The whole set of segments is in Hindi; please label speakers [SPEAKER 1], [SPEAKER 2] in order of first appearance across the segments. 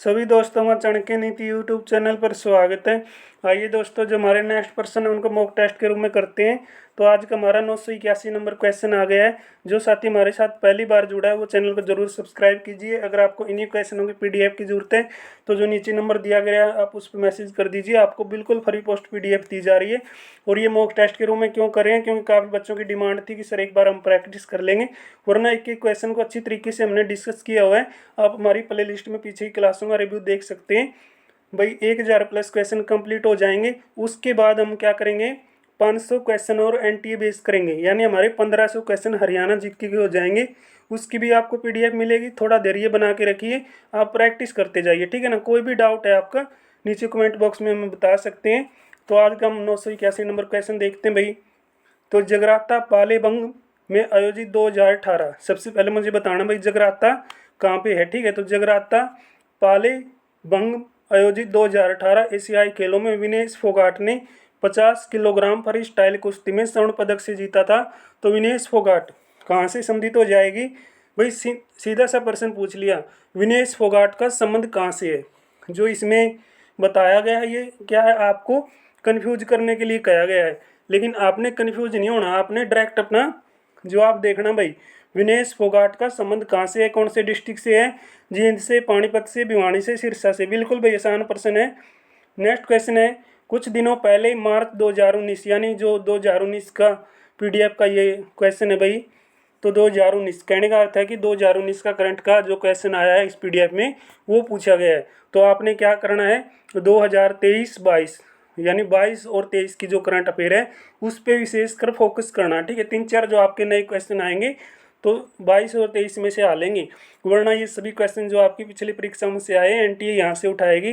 [SPEAKER 1] सभी दोस्तों का चाणक्य नीति यूट्यूब चैनल पर स्वागत है। आइए दोस्तों, जो हमारे नेक्स्ट पर्सन है उनको मॉक टेस्ट के रूप में करते हैं। तो आज का हमारा 981 नंबर क्वेश्चन आ गया है। जो साथी हमारे साथ पहली बार जुड़ा है वो चैनल को जरूर सब्सक्राइब कीजिए। अगर आपको इन्हीं क्वेश्चनों की पीडीएफ की जरूरत है तो जो नीचे नंबर दिया गया है आप उस पर मैसेज कर दीजिए, आपको बिल्कुल फ्री पोस्ट पीडीएफ दी जा रही है। और ये मॉक टेस्ट के रूप में क्यों कर रहे हैं, क्योंकि काफ़ी बच्चों की डिमांड थी कि सर एक बार हम प्रैक्टिस कर लेंगे, वरना एक एक क्वेश्चन को अच्छी तरीके से हमने डिस्कस किया हुआ है। आप हमारी प्ले लिस्ट में पीछे की क्लासों का रिव्यू देख सकते हैं। भाई 1000+ क्वेश्चन कंप्लीट हो जाएंगे, उसके बाद हम क्या करेंगे, 500 क्वेश्चन और एनटीए बेस करेंगे, यानी हमारे 1500 क्वेश्चन हरियाणा जीके के हो जाएंगे। उसकी भी आपको पीडीएफ मिलेगी। थोड़ा धैर्य बना के रखिए, आप प्रैक्टिस करते जाइए, ठीक है ना। कोई भी डाउट है आपका नीचे कमेंट बॉक्स में हमें बता सकते हैं। तो आज का हम 981 नंबर क्वेश्चन देखते हैं भाई। तो जगराता पालेबंग में आयोजित 2018, सबसे पहले मुझे बताना भाई जगराता कहाँ पे है, ठीक है। तो जगराता पालेबंग आयोजित 2018 एशियाई खेलों में विनेश फोगाट ने 50 किलोग्राम फ्री स्टाइल कुश्ती में स्वर्ण पदक से जीता था। तो विनेश फोगाट कहाँ से संबंधित हो जाएगी भाई, सीधा सा प्रश्न पूछ लिया, विनेश फोगाट का संबंध कहाँ से है। जो इसमें बताया गया है ये क्या है, आपको कंफ्यूज करने के लिए कहा गया है, लेकिन आपने कंफ्यूज नहीं होना, आपने डायरेक्ट अपना जवाब देखना भाई। विनेश फोगाट का संबंध कहाँ से है, कौन से डिस्ट्रिक्ट से है, जींद से, पानीपत से, भिवानी से, सिरसा से। बिल्कुल भाई आसान प्रश्न है। नेक्स्ट क्वेश्चन है, कुछ दिनों पहले मार्च 2019, यानी जो 2019 का पीडीएफ का ये क्वेश्चन है भाई। तो 2019 कहने का अर्थ है कि 2019 का करंट का जो क्वेश्चन आया है इस पीडीएफ में वो पूछा गया है। तो आपने क्या करना है, 2023-22 यानी 22 और 23 की जो करंट अफेयर है उस पर विशेषकर फोकस करना, ठीक है। 3-4 जो आपके नए क्वेश्चन आएंगे तो 22 और 23 में से आ लेंगे, वरना ये सभी क्वेश्चन जो आपकी पिछली परीक्षा में से आए एनटीए यहाँ से उठाएगी।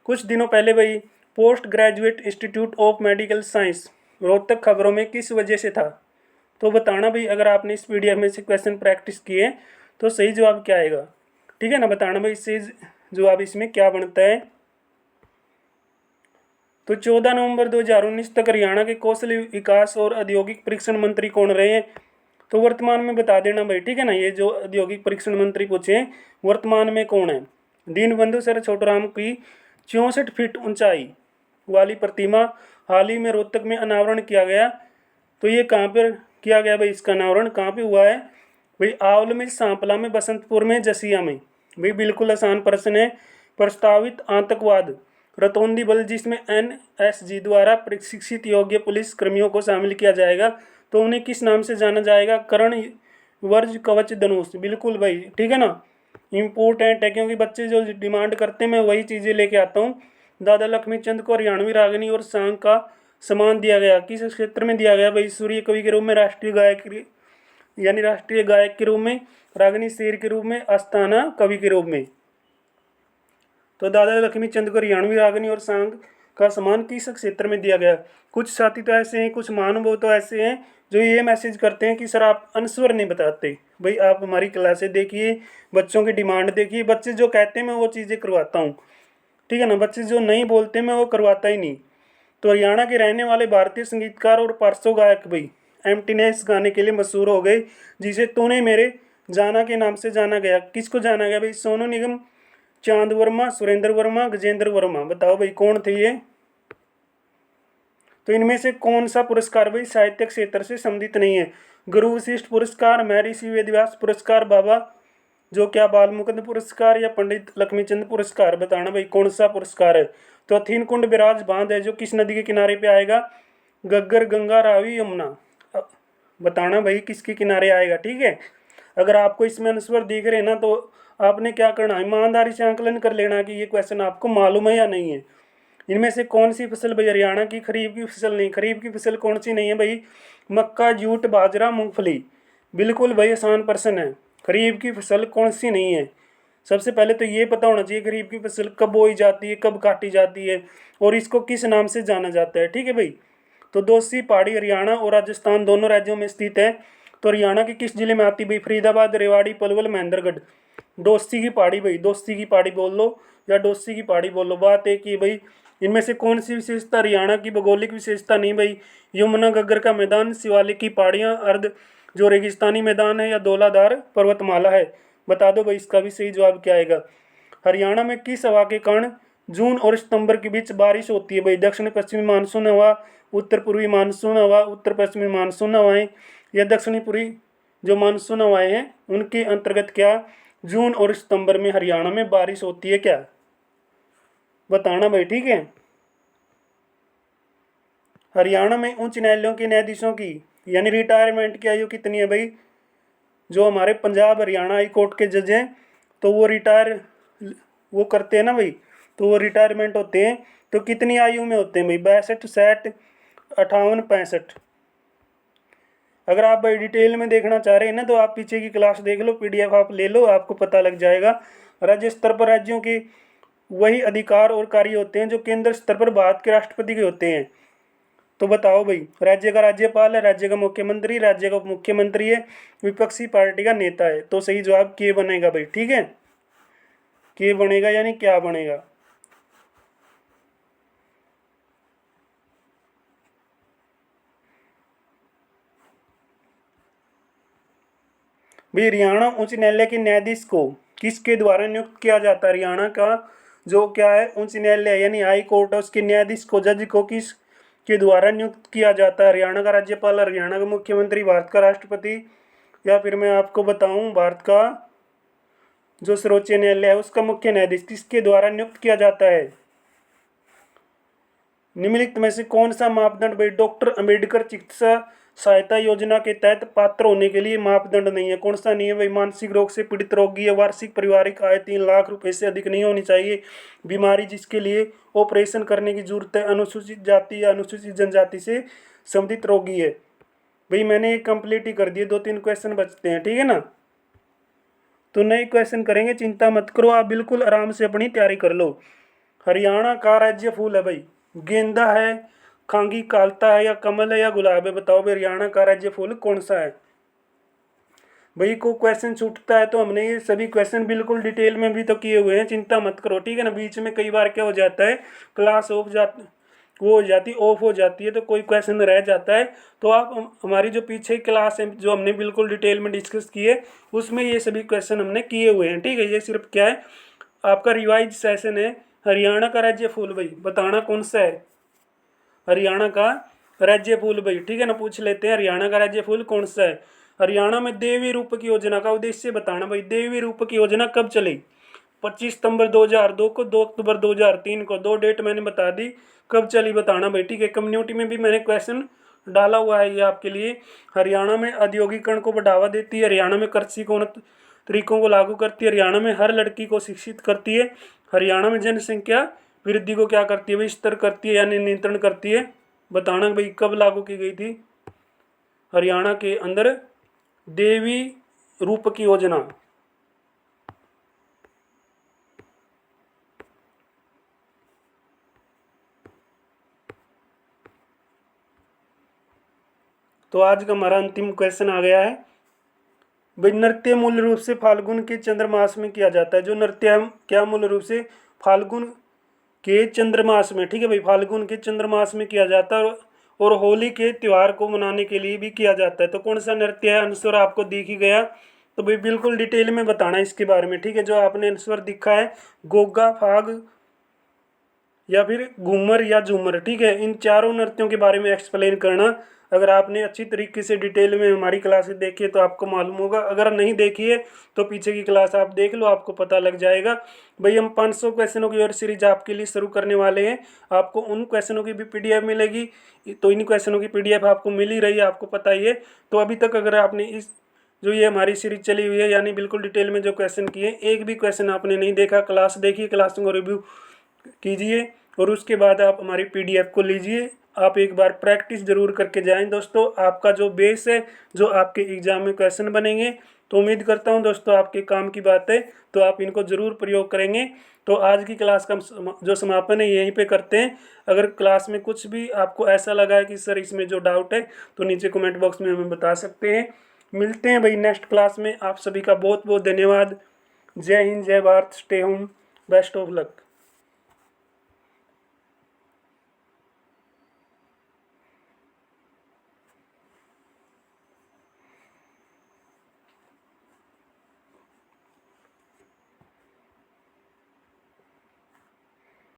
[SPEAKER 1] कुछ दिनों पहले भाई post graduate institute of medical science Rohtak खबरों में किस वजह से था। तो बताना भाई, अगर आपने इस पीडीएफ में से क्वेश्चन प्रैक्टिस किए तो सही जवाब क्या आएगा, ठीक है ना। बताना भाई इससे जवाब इसमें क्या बनता है। तो 14 नवंबर 2019 तक हरियाणा के कौशल विकास और औद्योगिक परीक्षण मंत्री कौन रहे हैं। तो वर्तमान में बता देना भाई, ठीक है ना। ये जो औद्योगिक परीक्षण मंत्री पूछे हैं वर्तमान में कौन है। दीनबंधु सर छोटूराम की 64 फीट ऊंचाई वाली प्रतिमा हाल ही में रोहतक में अनावरण किया गया। तो ये कहाँ पर किया गया भाई, इसका अनावरण कहाँ पे हुआ है भाई, आंवल में, सांपला में, बसंतपुर में, जसिया में। भाई बिल्कुल आसान प्रश्न है। प्रस्तावित आतंकवाद रतौंदी बल जिसमें एनएसजी द्वारा प्रशिक्षित योग्य पुलिस कर्मियों को शामिल किया जाएगा, तो उन्हें किस नाम से जाना जाएगा, कर्ण, वर्ज, कवच, धनुष। बिल्कुल भाई, ठीक है ना। इम्पोर्टेंट है क्योंकि बच्चे जो डिमांड करते हैं मैं वही चीज़ें लेके आता हूँ। दादा लक्ष्मी चंद को हरियाणवी रागनी और सांग का सम्मान दिया गया, किस क्षेत्र में दिया गया भाई, सूर्य कवि के रूप में, राष्ट्रीय गायक यानी राष्ट्रीय गायक के रूप में, रागनी शेर के रूप में, आस्थाना कवि के रूप में। तो दादा लक्ष्मी चंद को हरियाणवी रागनी और सांग का सम्मान किस क्षेत्र में दिया गया। कुछ साथी तो ऐसे हैं, कुछ महानुभाव तो ऐसे हैं जो ये मैसेज करते हैं कि सर आप आंसर नहीं बताते। भाई आप हमारी क्लासें देखिए, बच्चों की डिमांड देखिए, बच्चे जो कहते हैं मैं वो चीज़ें करवाता हूँ, ठीक है ना। बच्चे जो नहीं बोलते मैं वो करवाता ही नहीं। तो हरियाणा के रहने वाले भारतीय संगीतकार और पार्श्व गायक भाई एम्प्टीनेस गाने के लिए मशहूर हो गए, जिसे तूने मेरे जाना के नाम से जाना गया। किसको जाना गया भाई, सोनू निगम, चांद वर्मा, सुरेंद्र वर्मा, गजेंद्र वर्मा। बताओ भाई कौन थे ये। तो इनमें से कौन सा पुरस्कार भाई साहित्य क्षेत्र से संबंधित नहीं है। गुरु वशिष्ठ पुरस्कार, महर्षि वेदव्यास पुरस्कार, बाबा जो क्या बाल मुकुंद पुरस्कार, या पंडित लक्ष्मीचंद पुरस्कार। बताना भाई कौन सा पुरस्कार है। तो अथीन कुंड बिराज बांध है जो किस नदी के किनारे पे आएगा, गग्गर, गंगा, रावी, यमुना। बताना भाई किसके किनारे आएगा, ठीक है। अगर आपको इसमें आंसर दिख रहे ना तो आपने क्या करना है, ईमानदारी से आंकलन कर लेना कि ये क्वेश्चन आपको मालूम है या नहीं है। इनमें से कौन सी फसल भाई हरियाणा की खरीफ की फसल नहीं, खरीफ की फसल कौन सी नहीं है भाई, मक्का, जूट, बाजरा, मूंगफली। बिल्कुल भाई आसान प्रश्न है। खरीफ की फसल कौन सी नहीं है, सबसे पहले तो ये पता होना चाहिए खरीफ की फसल कब बोई जाती है, कब काटी जाती है, और इसको किस नाम से जाना जाता है, ठीक है भाई। तो दोस्ती पहाड़ी हरियाणा और राजस्थान दोनों राज्यों में स्थित है। तो हरियाणा के किस जिले में आती भाई, फरीदाबाद, रेवाड़ी, पलवल, महेंद्रगढ़। दोस्ती की पहाड़ी भाई, दोस्ती की पहाड़ी बोल लो या दोस्ती की पहाड़ी बोल लो। बात एक ही भाई, इनमें से कौन सी विशेषता हरियाणा की भौगोलिक विशेषता नहीं भाई, यमुना गग्गर का मैदान, शिवालिक की पहाड़ियाँ, अर्ध जो रेगिस्तानी मैदान है, या दौलाधार पर्वतमाला है। बता दो भाई इसका भी सही जवाब क्या आएगा। हरियाणा में किस हवा के कारण जून और सितंबर के बीच बारिश होती है भाई? दक्षिण पश्चिमी मानसून हवा, उत्तर पूर्वी मानसून हवा, उत्तर पश्चिमी मानसून हवाएं या दक्षिणी पूर्वी जो मानसून हवाएं हैं उनके अंतर्गत क्या जून और सितंबर में हरियाणा में बारिश होती है? क्या बताना भाई, ठीक है। हरियाणा में उच्च न्यायालयों के न्यायाधीशों की यानी रिटायरमेंट की आयु कितनी है भाई? जो हमारे पंजाब हरियाणा हाई कोर्ट के जज हैं तो वो रिटायर वो करते हैं ना भाई, तो वो रिटायरमेंट होते हैं तो कितनी आयु में होते हैं भाई? 62, 60, 58, 65। अगर आप भाई डिटेल में देखना चाह रहे हैं ना तो आप पीछे की क्लास देख लो, पीडीएफ आप ले लो, आपको पता लग जाएगा। राज्य स्तर पर राज्यों के वही अधिकार और कार्य होते हैं जो केंद्र स्तर पर भारत के राष्ट्रपति के होते हैं। तो बताओ भाई, राज्य का राज्यपाल है, राज्य का मुख्यमंत्री, राज्य का उप मुख्यमंत्री है, विपक्षी पार्टी का नेता है। तो सही जवाब के बनेगा भाई, ठीक है। के बनेगा यानी क्या बनेगा? भाई हरियाणा उच्च न्यायालय के न्यायाधीश को किसके द्वारा नियुक्त किया जाता है? हरियाणा का जो क्या है उच्च न्यायालय यानी हाई कोर्ट है उसके न्यायाधीश को, जज को किस के द्वारा नियुक्त किया जाता है? हरियाणा का राज्यपाल, हरियाणा का मुख्यमंत्री, भारत का राष्ट्रपति, या फिर मैं आपको बताऊं भारत का जो सर्वोच्च न्यायालय है उसका मुख्य न्यायाधीश किसके द्वारा नियुक्त किया जाता है? निम्नलिखित में से कौन सा मापदंड भाई डॉक्टर अंबेडकर चिकित्सा सहायता योजना के तहत पात्र होने के लिए मापदंड नहीं है? कौन सा नहीं है भाई? मानसिक रोग से पीड़ित रोगी है, वार्षिक पारिवारिक आय 3 लाख रुपए से अधिक नहीं होनी चाहिए, बीमारी जिसके लिए ऑपरेशन करने की जरूरत है, अनुसूचित जाति या अनुसूचित जनजाति से संबंधित रोगी है। भाई मैंने एक कंप्लीट ही कर दिए, 2-3 क्वेश्चन बचते हैं, ठीक है ना। तो नए क्वेश्चन करेंगे, चिंता मत करो, आप बिल्कुल आराम से अपनी तैयारी कर लो। हरियाणा का राज्य फूल है भाई गेंदा है, खांगी कालता है या कमल है या गुलाब है? बताओ भाई हरियाणा का राज्य फूल कौन सा है? भाई को क्वेश्चन छूटता है तो हमने ये सभी क्वेश्चन बिल्कुल डिटेल में भी तो किए हुए हैं, चिंता मत करो, ठीक है ना। बीच में कई बार क्या हो जाता है क्लास ऑफ हो जाती है तो कोई क्वेश्चन रह जाता है, तो आप हमारी जो पीछे क्लास है जो हमने बिल्कुल डिटेल में डिस्कस की है उसमें ये सभी क्वेश्चन हमने किए हुए हैं, ठीक है। ये सिर्फ क्या है आपका रिवाइज सेशन है। हरियाणा का राज्य फूल भाई बताना कौन सा है? हरियाणा का राज्य फूल भाई, ठीक है ना, पूछ लेते हैं हरियाणा का राज्य फूल कौन सा है? हरियाणा में देवी रूपक योजना का उद्देश्य बताना भाई। देवी रूपक योजना कब चली? 25 सितंबर 2002 को, 2 अक्टूबर 2003 को, 2 डेट मैंने बता दी कब चली, बताना भाई, ठीक है। कम्युनिटी में भी मैंने क्वेश्चन डाला हुआ है ये आपके लिए। हरियाणा में औद्योगिकरण को बढ़ावा देती है, हरियाणा में कृषि को तरीकों को लागू करती है, हरियाणा में हर लड़की को शिक्षित करती है, हरियाणा में जनसंख्या वृद्धि को क्या करती है भाई? स्तर करती है यानी नियंत्रण करती है। बताना भाई कब लागू की गई थी हरियाणा के अंदर देवी रूपक योजना? तो आज का हमारा अंतिम क्वेश्चन आ गया है भाई, नृत्य मूल रूप से फाल्गुन के चंद्रमास में किया जाता है। जो नृत्य है क्या मूल रूप से फाल्गुन के चंद्रमास में, ठीक है भाई, फाल्गुन के चंद्रमास में किया जाता है और होली के त्यौहार को मनाने के लिए भी किया जाता है। तो कौन सा नृत्य है? आंसर आपको दिख ही गया, तो भाई बिल्कुल डिटेल में बताना इसके बारे में, ठीक है। जो आपने आंसर दिखा है गोगा, फाग या फिर घूमर या झूमर, ठीक है, इन चारों नृत्यों के बारे में एक्सप्लेन करना। अगर आपने अच्छी तरीके से डिटेल में हमारी क्लासेस देखी है तो आपको मालूम होगा, अगर नहीं देखी है तो पीछे की क्लास आप देख लो, आपको पता लग जाएगा। भाई हम 500 क्वेश्चनों की और सीरीज आपके लिए शुरू करने वाले हैं, आपको उन क्वेश्चनों की भी पीडीएफ मिलेगी, तो इन क्वेश्चनों की पीडीएफ आपको मिल ही रही है, आपको पता ही है। तो अभी तक अगर आपने इस जो ये हमारी सीरीज चली हुई है यानी बिल्कुल डिटेल में जो क्वेश्चन किए, एक भी क्वेश्चन आपने नहीं देखा, क्लास देखिए, क्लास को रिव्यू कीजिए और उसके बाद आप हमारी पीडीएफ को लीजिए। आप एक बार प्रैक्टिस जरूर करके जाएं दोस्तों, आपका जो बेस है जो आपके एग्जाम में क्वेश्चन बनेंगे, तो उम्मीद करता हूं दोस्तों आपके काम की बात है, तो आप इनको ज़रूर प्रयोग करेंगे। तो आज की क्लास का जो समापन है यहीं पे करते हैं। अगर क्लास में कुछ भी आपको ऐसा लगा है कि सर इसमें जो डाउट है तो नीचे कमेंट बॉक्स में हमें बता सकते हैं। मिलते हैं भाई नेक्स्ट क्लास में। आप सभी का बहुत बहुत धन्यवाद। जय हिंद, जय Bharat, stay home, best of luck.